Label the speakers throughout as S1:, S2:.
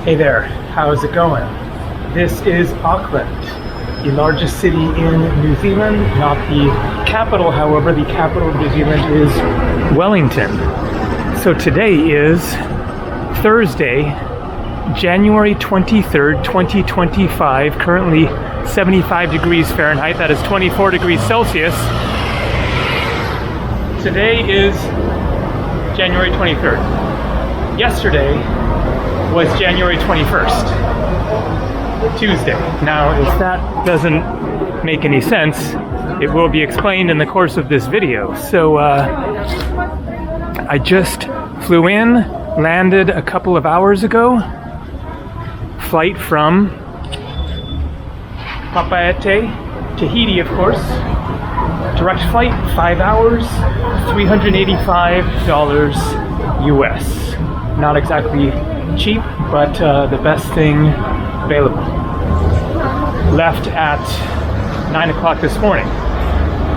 S1: Hey there, how's it going? This is Auckland, the largest city in New Zealand, not the capital, however, the capital of New Zealand is Wellington. So today is Thursday, January 23rd, 2025, currently 75 degrees Fahrenheit, that is 24 degrees Celsius. Today is January 23rd. Yesterday was January 21st, Tuesday. Now, if that doesn't make any sense, it will be explained in the course of this video. So, I just flew in, landed a couple of hours ago. Flight from Papeete, Tahiti, of course. Direct flight, 5 hours, $385 US. Not exactly cheap, but the best thing available. Left at 9 o'clock this morning.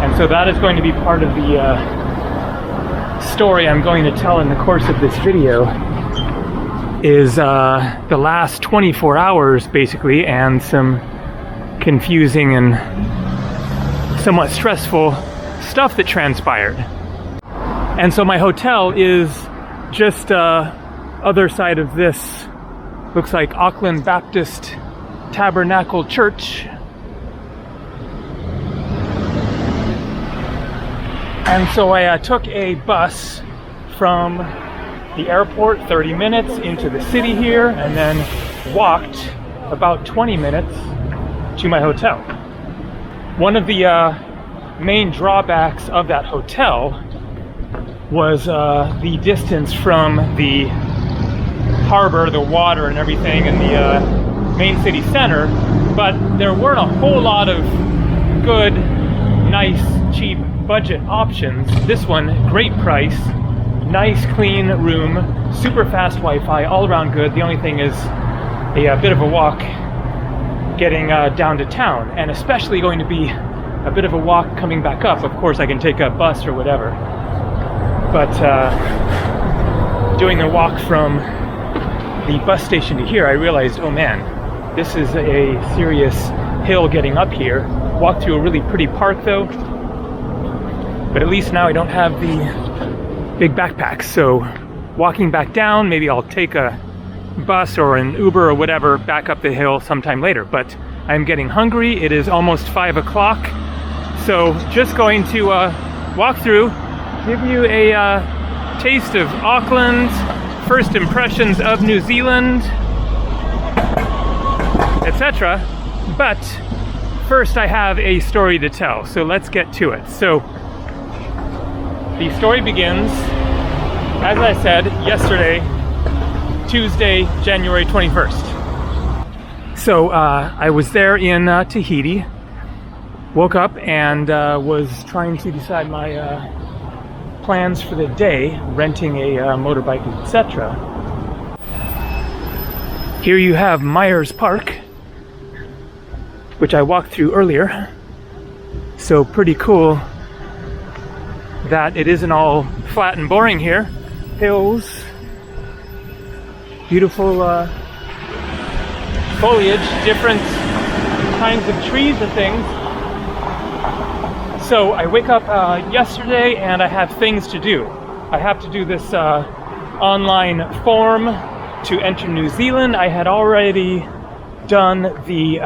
S1: And so that is going to be part of the story I'm going to tell in the course of this video, is the last 24 hours basically, and some confusing and somewhat stressful stuff that transpired. And so my hotel is just other side of this, looks like Auckland Baptist Tabernacle Church. And so I took a bus from the airport, 30 minutes into the city here, and then walked about 20 minutes to my hotel. One of the main drawbacks of that hotel was the distance from the harbor, the water and everything, and the main city center, but there weren't a whole lot of good, nice, cheap budget options. This one, great price, nice clean room, super fast Wi-Fi, all around good. The only thing is a bit of a walk getting down to town, and especially going to be a bit of a walk coming back up. Of course I can take a bus or whatever, but doing the walk from the bus station to here, I realized, oh man, this is a serious hill getting up here. Walked through a really pretty park though, but at least now I don't have the big backpack, so walking back down, maybe I'll take a bus or an Uber or whatever back up the hill sometime later. But I'm getting hungry. It is almost 5 o'clock, so just going to walk through, give you a taste of Auckland, first impressions of New Zealand, etc. But first I have a story to tell, so let's get to it. So the story begins, as I said, yesterday, Tuesday, January 21st. So I was there in Tahiti, woke up and was trying to decide my plans for the day, renting a motorbike, etc. Here you have Myers Park, which I walked through earlier. So pretty cool that it isn't all flat and boring here. Hills, beautiful foliage, different kinds of trees and things. So I wake up yesterday and I have things to do. I have to do this online form to enter New Zealand. I had already done the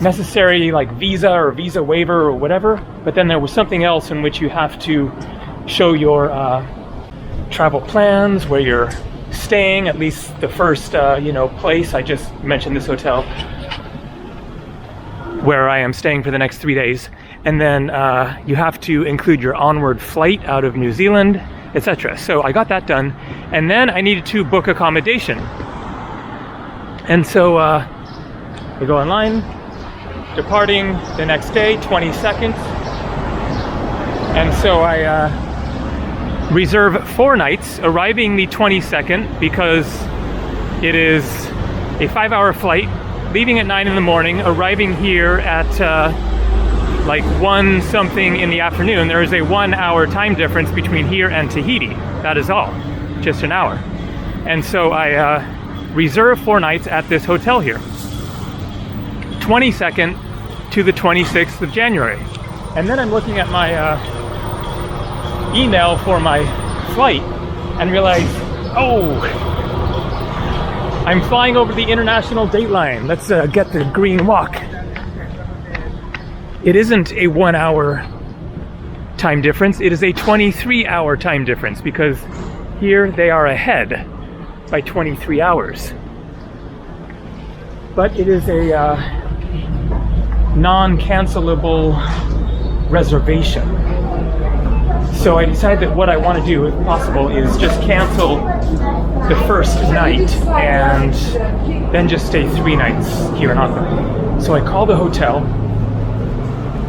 S1: necessary visa or visa waiver or whatever, but then there was something else in which you have to show your travel plans, where you're staying, at least the first place. I just mentioned this hotel where I am staying for the next 3 days, and then you have to include your onward flight out of New Zealand, etc. So I got that done, and then I needed to book accommodation, and so I go online, departing the next day, 22nd, and so I reserve 4 nights, arriving the 22nd, because it is a 5-hour flight, leaving at 9 in the morning, arriving here at 1 something in the afternoon. There is a 1 hour time difference between here and Tahiti. That is all, just an hour. And so I reserve 4 nights at this hotel here. 22nd to the 26th of January. And then I'm looking at my email for my flight and realize, oh, I'm flying over the international date line. Let's get the green walk. It isn't a 1 hour time difference, it is a 23-hour time difference, because here they are ahead by 23 hours. But it is a non-cancelable reservation. So I decided that what I want to do, if possible, is just cancel the first night and then just stay 3 nights here in Auckland. So I call the hotel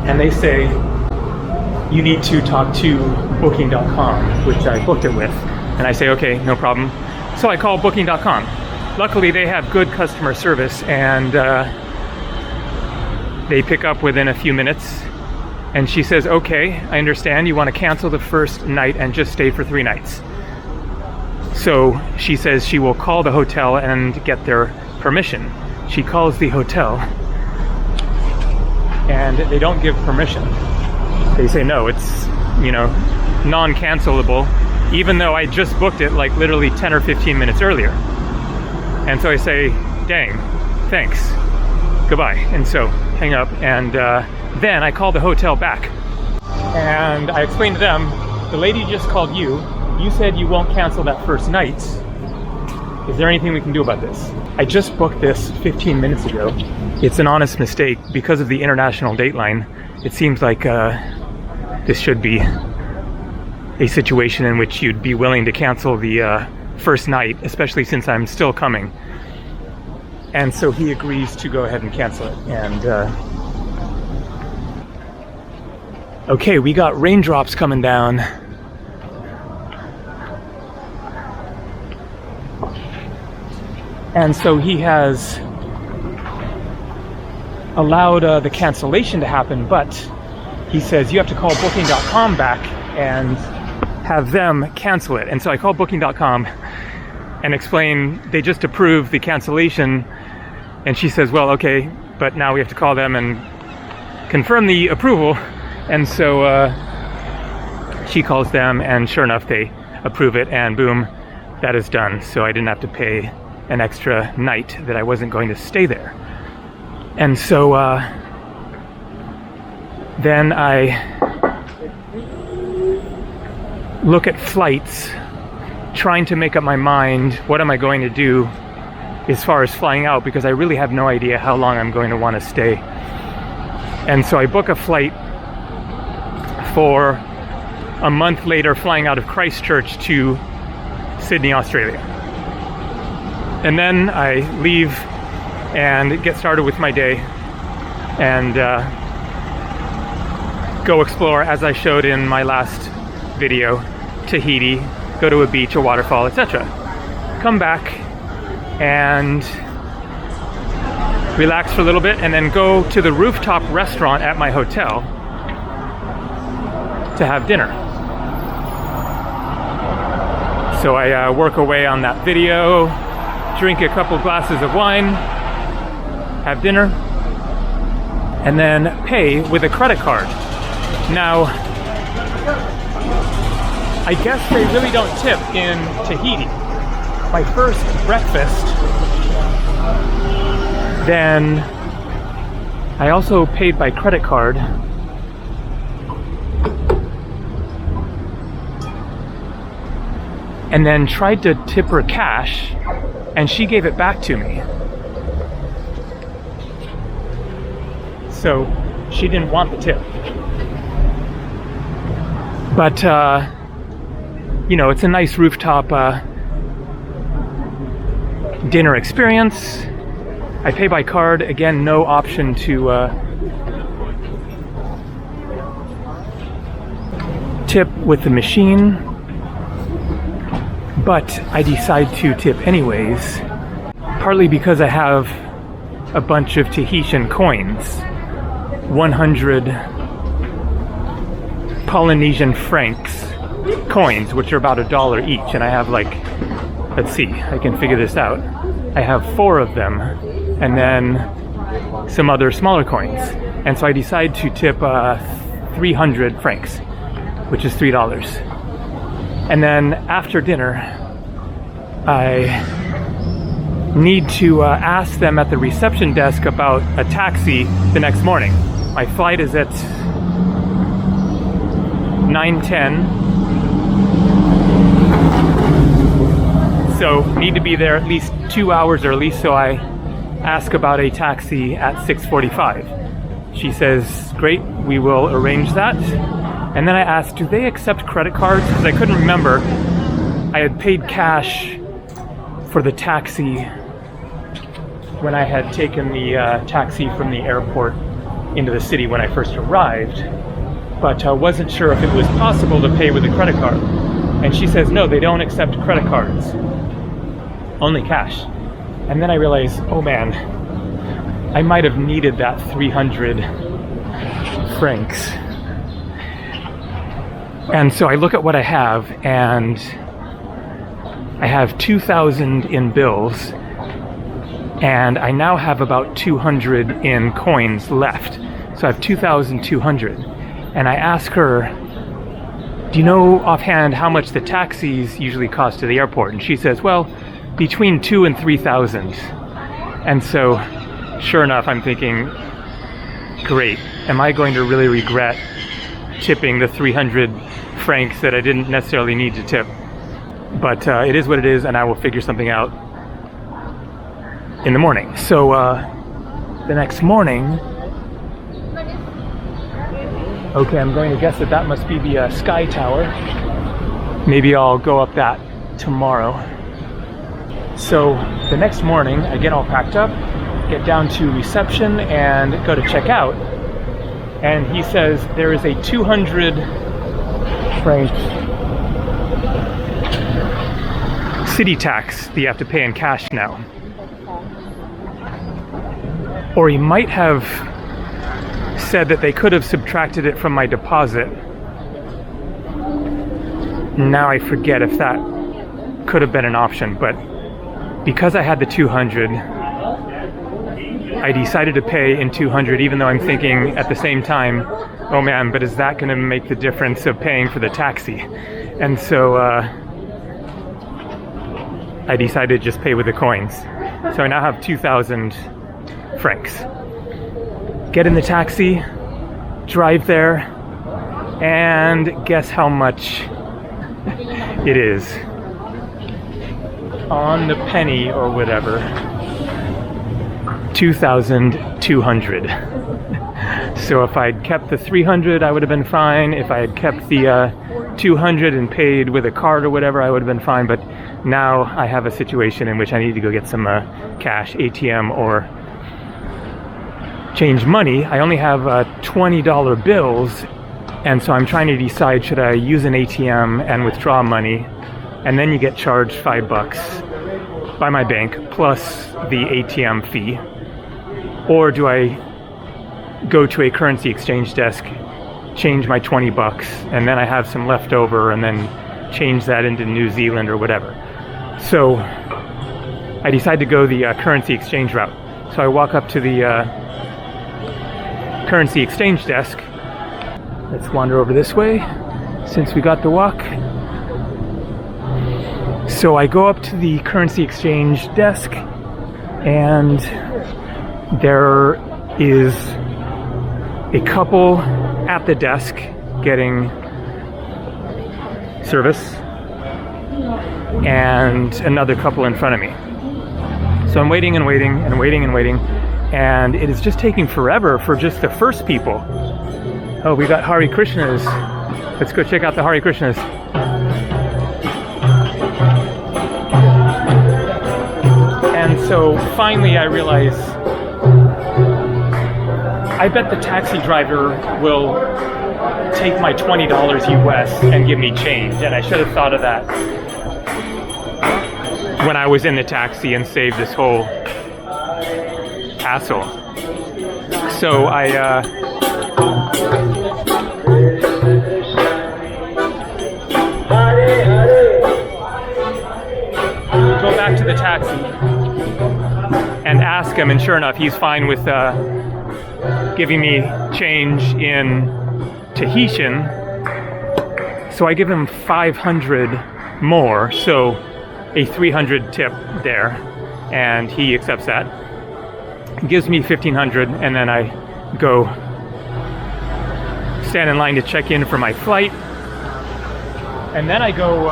S1: and they say, you need to talk to booking.com, which I booked it with. And I say, okay, no problem. So I call booking.com. Luckily, they have good customer service, and they pick up within a few minutes. And she says, okay, I understand you want to cancel the first night and just stay for 3 nights. So she says she will call the hotel and get their permission. She calls the hotel and they don't give permission. They say, no, it's, non-cancelable, even though I just booked it like literally 10 or 15 minutes earlier. And so I say, dang, thanks, goodbye. And so hang up, and then I call the hotel back. And I explained to them, the lady just called you. You said you won't cancel that first night. Is there anything we can do about this? I just booked this 15 minutes ago. It's an honest mistake. Because of the international dateline, it seems like this should be a situation in which you'd be willing to cancel the first night, especially since I'm still coming. And so he agrees to go ahead and cancel it. And okay, we got raindrops coming down. And so he has allowed the cancellation to happen, but he says you have to call booking.com back and have them cancel it. And so I call booking.com and explain they just approved the cancellation, and she says, well, okay, but now we have to call them and confirm the approval. And so she calls them, and sure enough, they approve it, and boom, that is done. So I didn't have to pay an extra night that I wasn't going to stay there. And so then I look at flights, trying to make up my mind, what am I going to do as far as flying out, because I really have no idea how long I'm going to want to stay. And so I book a flight for a month later, flying out of Christchurch to Sydney, Australia. And then I leave and get started with my day and go explore, as I showed in my last video, Tahiti, go to a beach, a waterfall, etc. Come back and relax for a little bit, and then go to the rooftop restaurant at my hotel to have dinner. So I work away on that video, drink a couple glasses of wine, have dinner, and then pay with a credit card. Now, I guess they really don't tip in Tahiti. My first breakfast, then I also paid by credit card. And then tried to tip her cash, and she gave it back to me. So she didn't want the tip. But, it's a nice rooftop dinner experience. I pay by card. Again, no option to tip with the machine. But I decide to tip anyways, partly because I have a bunch of Tahitian coins, 100 Polynesian francs coins, which are about $1 each, and I have let's see, I can figure this out. I have 4 of them, and then some other smaller coins. And so I decide to tip 300 francs, which is $3. And then after dinner, I need to ask them at the reception desk about a taxi the next morning. My flight is at 9:10, so need to be there at least 2 hours early, so I ask about a taxi at 6:45. She says, great, we will arrange that. And then I asked, do they accept credit cards? Because I couldn't remember. I had paid cash for the taxi when I had taken the taxi from the airport into the city when I first arrived, but I wasn't sure if it was possible to pay with a credit card. And she says, no, they don't accept credit cards, only cash. And then I realized, oh man, I might have needed that 300 francs. And so I look at what I have, and I have 2,000 in bills, and I now have about 200 in coins left. So I have 2,200. And I ask her, do you know offhand how much the taxis usually cost to the airport? And she says, well, between 2,000 and 3,000. And so, sure enough, I'm thinking, great, am I going to really regret tipping the 300 francs that I didn't necessarily need to tip? But it is what it is, and I will figure something out in the morning. So the next morning, okay, I'm going to guess that that must be the Sky Tower. Maybe I'll go up that tomorrow. So the next morning, I get all packed up, get down to reception, and go to check out. And he says there is a 200 franc city tax that you have to pay in cash now. Or he might have said that they could have subtracted it from my deposit. Now I forget if that could have been an option, but because I had the 200, I decided to pay in 200, even though I'm thinking at the same time, oh man, but is that going to make the difference of paying for the taxi? And so I decided to just pay with the coins. So I now have 2,000 francs. Get in the taxi, drive there, and guess how much it is. On the penny or whatever, 2,200. So if I'd kept the 300, I would have been fine. If I had kept the 200 and paid with a card or whatever, I would have been fine. But now I have a situation in which I need to go get some cash, ATM, or change money. I only have $20 bills, and so I'm trying to decide, should I use an ATM and withdraw money, and then you get charged $5 by my bank plus the ATM fee, or do I go to a currency exchange desk, change my $20, and then I have some left over, and then change that into New Zealand or whatever. So I decide to go the currency exchange route. So I walk up to the currency exchange desk. Let's wander over this way since we got the walk. So I go up to the currency exchange desk, and there is a couple at the desk getting service, and another couple in front of me. So I'm waiting and waiting and waiting and waiting, and it is just taking forever for just the first people. Oh, we got Hare Krishnas. Let's go check out the Hare Krishnas. And so finally I realize, I bet the taxi driver will take my $20 US and give me change, and I should have thought of that when I was in the taxi and saved this whole hassle. So I go back to the taxi, and ask him, and sure enough, he's fine with giving me change in Tahitian. So I give him 500 more, so a 300 tip there, and he accepts that. He gives me 1,500, and then I go stand in line to check in for my flight, and then I go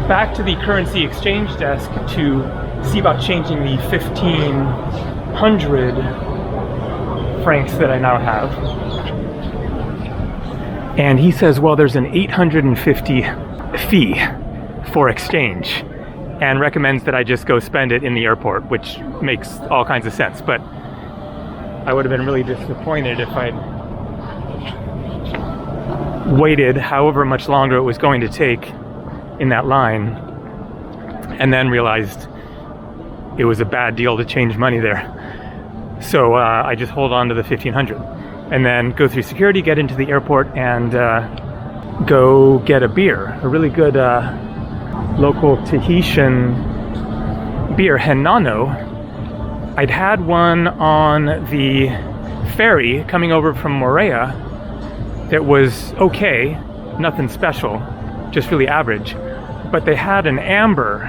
S1: back to the currency exchange desk to see about changing the 1,500 francs that I now have. And he says, well, there's an 850 fee for exchange, and recommends that I just go spend it in the airport, which makes all kinds of sense. But I would have been really disappointed if I'd waited however much longer it was going to take in that line, and then realized it was a bad deal to change money there. So I just hold on to the 1,500 and then go through security, get into the airport, and go get a beer, a really good local Tahitian beer, Henano. I'd had one on the ferry coming over from Moorea that was okay, nothing special, just really average. But they had an amber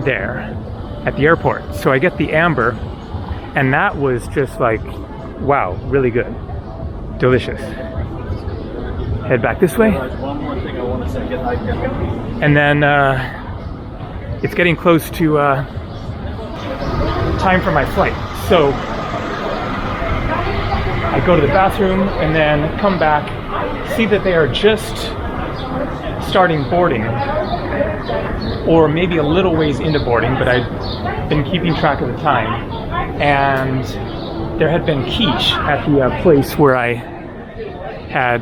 S1: there at the airport. So I get the amber, and that was just like, wow, really good, delicious. Head back this way. And then it's getting close to time for my flight. So I go to the bathroom and then come back, see that they are just starting boarding, or maybe a little ways into boarding, but I've been keeping track of the time. And there had been quiche at the place where I had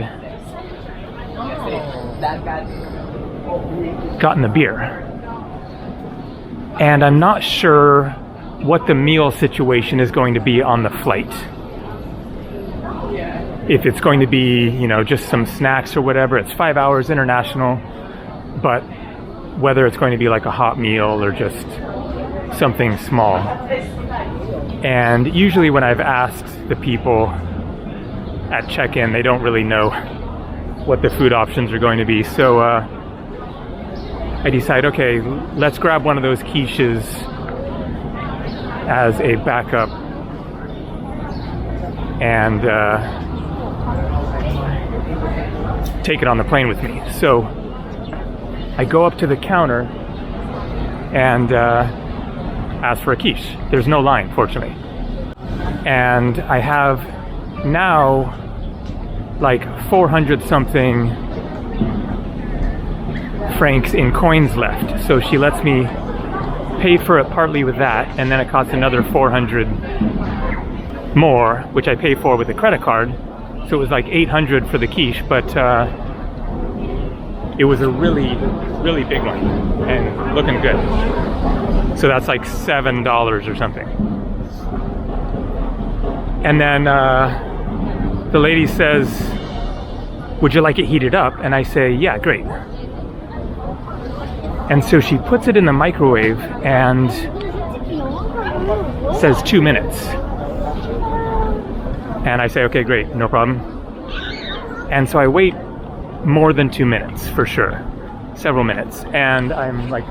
S1: gotten the beer. And I'm not sure what the meal situation is going to be on the flight. If it's going to be, you know, just some snacks or whatever. It's 5 hours international, but whether it's going to be like a hot meal or just something small. And usually when I've asked the people at check-in, they don't really know what the food options are going to be. So I decide, okay, let's grab one of those quiches as a backup, and take it on the plane with me. So I go up to the counter and ask for a quiche. There's no line, fortunately. And I have now like 400 something francs in coins left. So she lets me pay for it partly with that, and then it costs another 400 more, which I pay for with a credit card. So it was like 800 for the quiche, but it was a really, really big one and looking good. So that's like $7 or something. And then the lady says, would you like it heated up? And I say, yeah, great. And so she puts it in the microwave and says 2 minutes. And I say, okay, great, no problem. And so I wait more than 2 minutes for sure, several minutes. And I'm like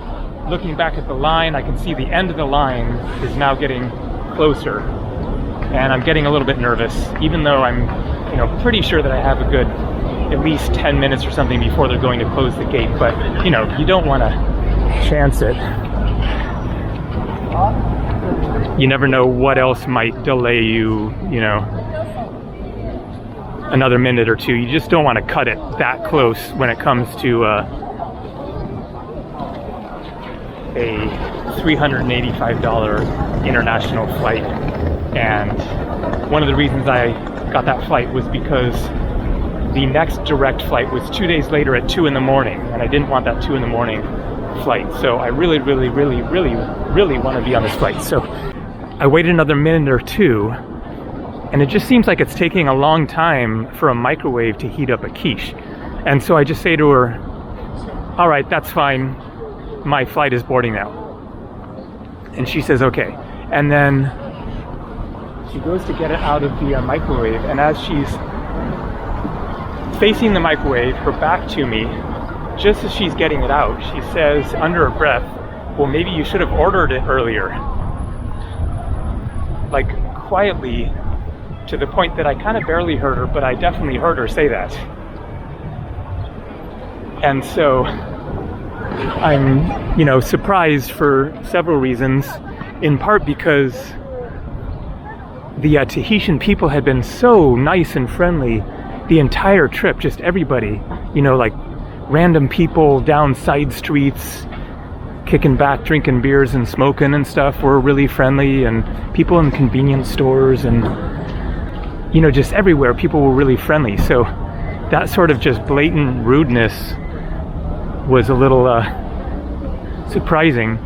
S1: looking back at the line. I can see the end of the line is now getting closer. And I'm getting a little bit nervous, even though I'm, you know, pretty sure that I have a good at least 10 minutes or something before they're going to close the gate. But, you know, you don't want to chance it. You never know what else might delay you, you know, another minute or two. You just don't want to cut it that close when it comes to a $385 international flight. And one of the reasons I got that flight was because the next direct flight was 2 days later at 2 in the morning, and I didn't want that 2 in the morning flight. So I really want to be on this flight. So I waited another minute or two, and it just seems like it's taking a long time for a microwave to heat up a quiche. And so I just say to her, all right, that's fine. My flight is boarding now. And she says, okay. And then she goes to get it out of the microwave, and as she's facing the microwave, her back to me, just as she's getting it out, she says under her breath, well, maybe you should have ordered it earlier. Like, quietly, to the point that I kind of barely heard her, but I definitely heard her say that. And so I'm, surprised for several reasons, in part because the Tahitian people had been so nice and friendly the entire trip, just everybody, like random people down side streets, kicking back, drinking beers and smoking and stuff were really friendly, and people in convenience stores and, just everywhere, people were really friendly. So that sort of just blatant rudeness was a little surprising,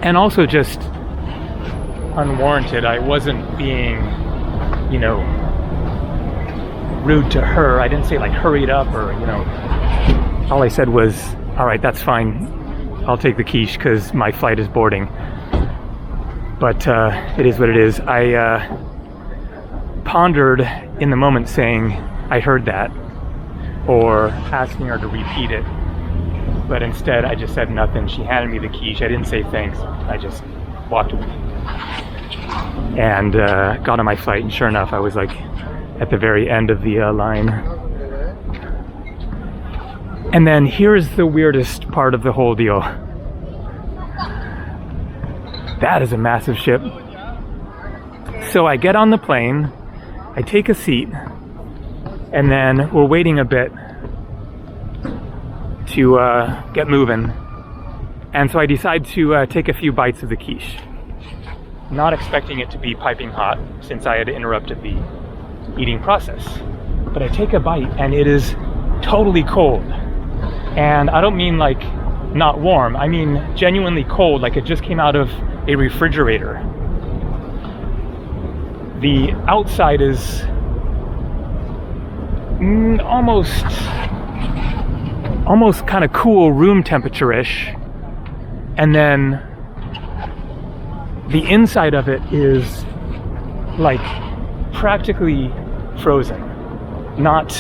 S1: and also just unwarranted. I wasn't being, rude to her. I didn't say like hurry it up or, all I said was, all right, that's fine. I'll take the quiche because my flight is boarding. But it is what it is. I pondered in the moment saying, I heard that, or asking her to repeat it. But instead, I just said nothing. She handed me the quiche. I didn't say thanks. I just walked away. And got on my flight, and sure enough, I was like at the very end of the line. And then here's the weirdest part of the whole deal. That is a massive ship. So I get on the plane, I take a seat, and then we're waiting a bit to get moving. And so I decide to take a few bites of the quiche. Not expecting it to be piping hot since I had interrupted the eating process. But I take a bite and it is totally cold. And I don't mean like not warm, I mean genuinely cold, like it just came out of a refrigerator. The outside is almost kind of cool, room temperature-ish, and then the inside of it is like practically frozen. Not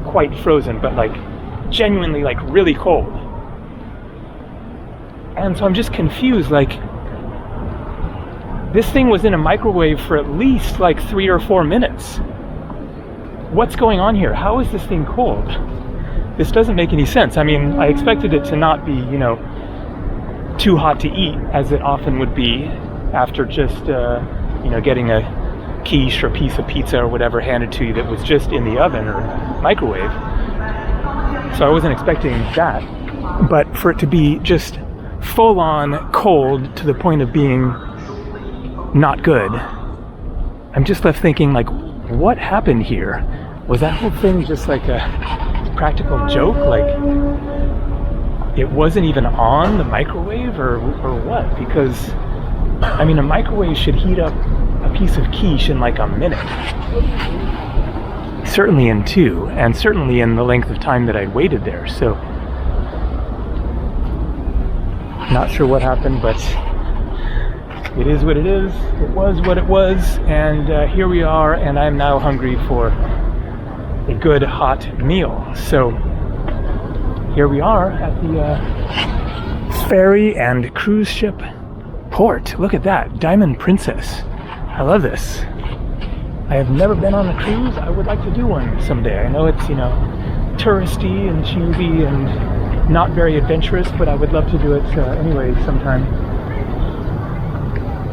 S1: quite frozen, but like genuinely like really cold. And so I'm just confused, like this thing was in a microwave for at least like 3 or 4 minutes. What's going on here? How is this thing cold? This doesn't make any sense. I mean, I expected it to not be, too hot to eat, as it often would be after just, getting a quiche or piece of pizza or whatever handed to you that was just in the oven or microwave. So I wasn't expecting that. But for it to be just full-on cold to the point of being not good, I'm just left thinking, like, what happened here? Was that whole thing just like a practical joke? Like, it wasn't even on the microwave or what? Because, I mean, a microwave should heat up a piece of quiche in like a minute. Certainly in 2, and certainly in the length of time that I'd waited there. So, not sure what happened, but it is what it is. It was what it was, and here we are, and I'm now hungry for a good hot meal. So here we are at the ferry and cruise ship port. Look at that, Diamond Princess. I love this. I have never been on a cruise. I would like to do one someday. I know it's, touristy and cheesy and not very adventurous, but I would love to do it anyway sometime.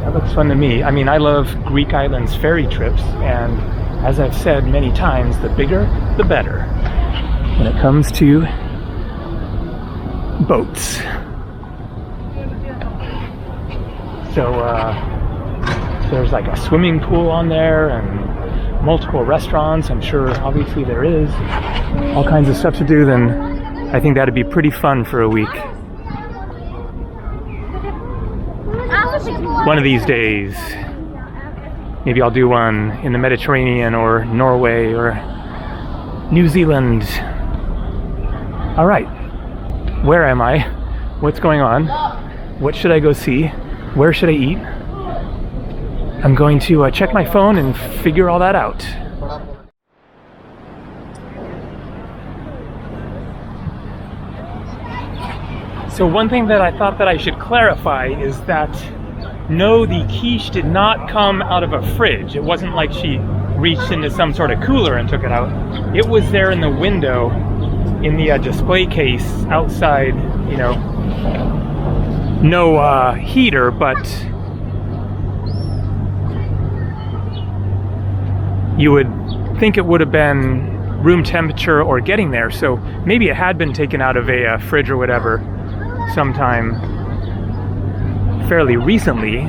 S1: That looks fun to me. I mean, I love Greek Islands ferry trips, and as I've said many times, the bigger, the better when it comes to boats. So there's like a swimming pool on there and multiple restaurants. I'm sure obviously there is all kinds of stuff to do. Then I think that'd be pretty fun for a week. One of these days, maybe I'll do one in the Mediterranean or Norway or New Zealand. All right, where am I? What's going on? What should I go see? Where should I eat? I'm going to check my phone and figure all that out. So one thing that I thought that I should clarify is that no, the quiche did not come out of a fridge. It wasn't like she reached into some sort of cooler and took it out. It was there in the window in the display case outside, you know, no heater, but you would think it would have been room temperature or getting there. So maybe it had been taken out of a fridge or whatever sometime fairly recently,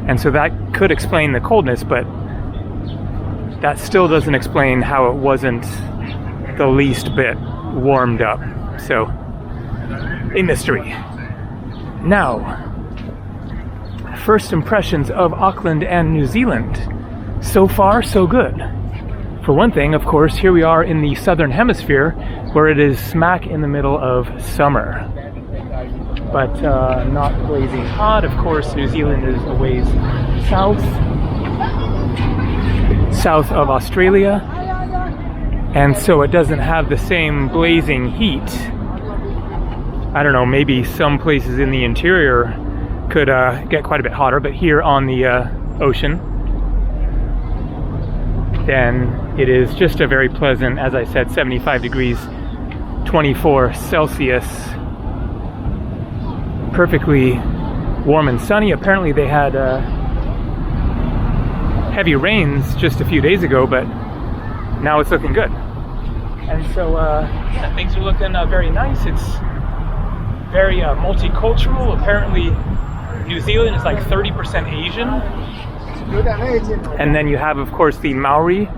S1: and so that could explain the coldness, but that still doesn't explain how it wasn't the least bit warmed up. So, a mystery. Now, first impressions of Auckland and New Zealand. So far, so good. For one thing, of course, here we are in the southern hemisphere, where it is smack in the middle of summer. But not blazing hot. Of course, New Zealand is a ways south of Australia, and so it doesn't have the same blazing heat. I don't know, maybe some places in the interior could get quite a bit hotter, but here on the ocean, then it is just a very pleasant, as I said, 75 degrees, 24 Celsius. Perfectly warm and sunny. Apparently they had heavy rains just a few days ago, but now it's looking good. And so yeah, things are looking very nice. It's very multicultural. Apparently New Zealand is like 30% Asian. And then you have, of course, the Maori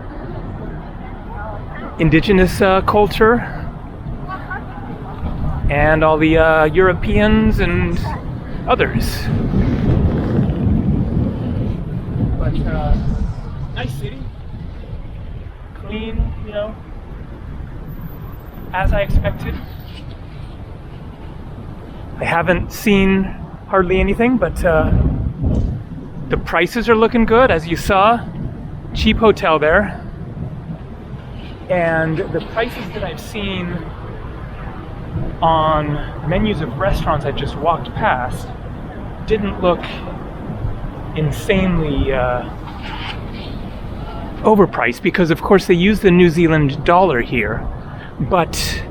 S1: indigenous culture, and all the Europeans and others. But nice city, clean, you know, as I expected. I haven't seen hardly anything, but the prices are looking good, as you saw. Cheap hotel there. And the prices that I've seen on menus of restaurants I just walked past didn't look insanely overpriced, because of course they use the New Zealand dollar here, but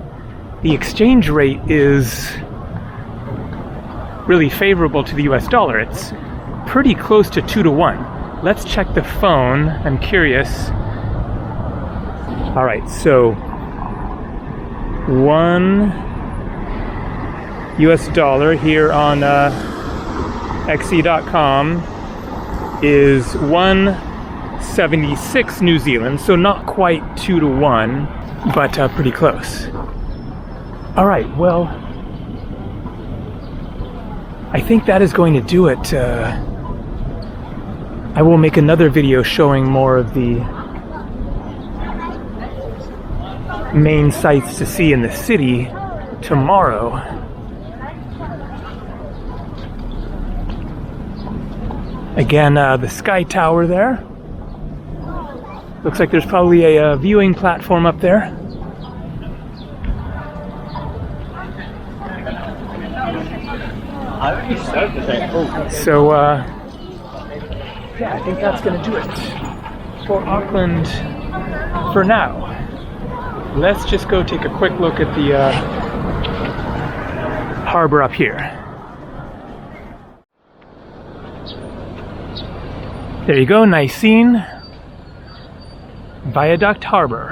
S1: the exchange rate is really favorable to the US dollar. It's pretty close to 2-to-1. Let's check the phone. I'm curious. All right, so $1 US dollar here on xe.com is 176 New Zealand, so not quite 2-to-1, but pretty close. All right, well, I think that is going to do it. I will make another video showing more of the main sights to see in the city tomorrow. Again, the Sky Tower there. Looks like there's probably a viewing platform up there. So, yeah, I think that's going to do it for Auckland for now. Let's just go take a quick look at the harbor up here. There you go, nice scene. Viaduct Harbor.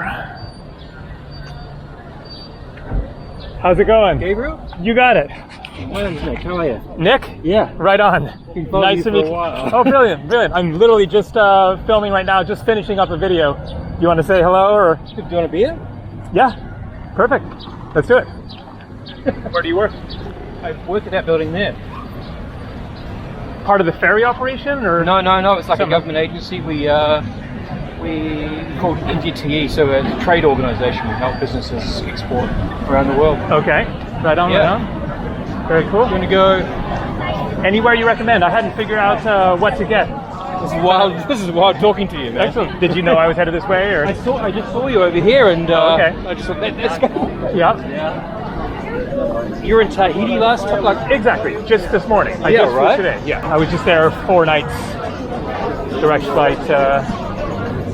S1: How's it going?
S2: Gabriel?
S1: You got it.
S2: My name's Nick. How are you?
S1: Nick?
S2: Yeah.
S1: Right on. Nice to meet you. Oh, brilliant, brilliant. I'm literally just filming right now, just finishing up a video. Do you want to say hello, or?
S2: Do you want a beer?
S1: Yeah. Perfect. Let's do it. Where do you work?
S2: I work at that building there.
S1: Part of the ferry operation, or?
S2: No. It's like a government agency. We called NGTE, so a trade organisation. We help businesses export around the world.
S1: Okay. Right on,
S2: yeah.
S1: right on. Very cool.
S2: You want to go
S1: Anywhere you recommend? I hadn't figured out what to get.
S2: This is wild. This is wild talking to you, man.
S1: Excellent. Did you know I was headed this way, or?
S2: I just saw you over here, and
S1: okay.
S2: I just thought, let's go.
S1: Yeah.
S2: You were in Tahiti last time, like
S1: Exactly. Just this morning. I
S2: Yeah,
S1: just flew
S2: right?
S1: today. Yeah. I was just there 4 nights. Direct flight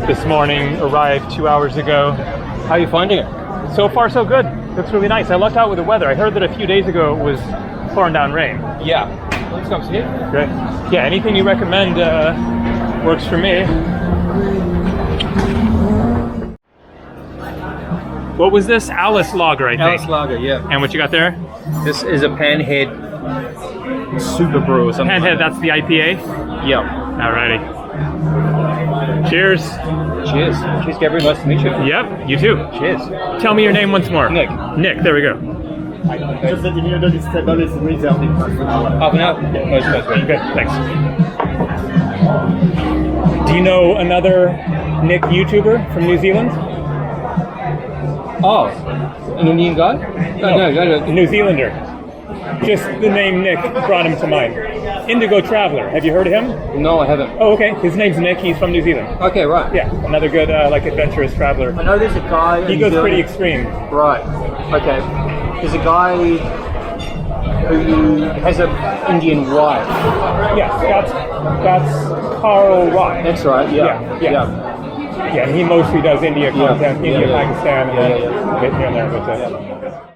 S1: this morning. Arrived 2 hours ago.
S2: How are you finding it?
S1: So far, so good. Looks really nice. I lucked out with the weather. I heard that a few days ago it was pouring down rain.
S2: Yeah. Let's come see it.
S1: Great. Yeah, anything you recommend works for me. What was this? Alice Lager, I think.
S2: Alice Lager, yeah.
S1: And what you got there?
S2: This is a Panhead Super Brew or something.
S1: Panhead, that's the IPA?
S2: Yeah.
S1: Alrighty. Cheers.
S2: Cheers. Cheers, Gabriel. Nice to meet you.
S1: Yep, you too.
S2: Cheers.
S1: Tell me your name once more.
S2: Nick.
S1: Nick, there we go.
S3: Just letting you know this table is reserved in half an hour.
S2: Half an hour? Most.
S1: Okay, thanks. Do you know another Nick YouTuber from New Zealand?
S2: Oh, an Indian guy? No.
S1: New Zealander. Just the name Nick brought him to mind. Indigo Traveler. Have you heard of him?
S2: No, I haven't.
S1: Oh, okay. His name's Nick. He's from New Zealand.
S2: Okay, right.
S1: Yeah, another good like adventurous traveler.
S3: I know there's a guy.
S1: He goes pretty extreme.
S3: Right. Okay. There's a guy who has an Indian wife.
S1: Yes, that's Carl Rock.
S3: That's right. Yeah.
S1: Yeah, and he mostly does India content, India,
S3: yeah.
S1: Pakistan, and
S3: Yeah.
S1: a bit here and there. But,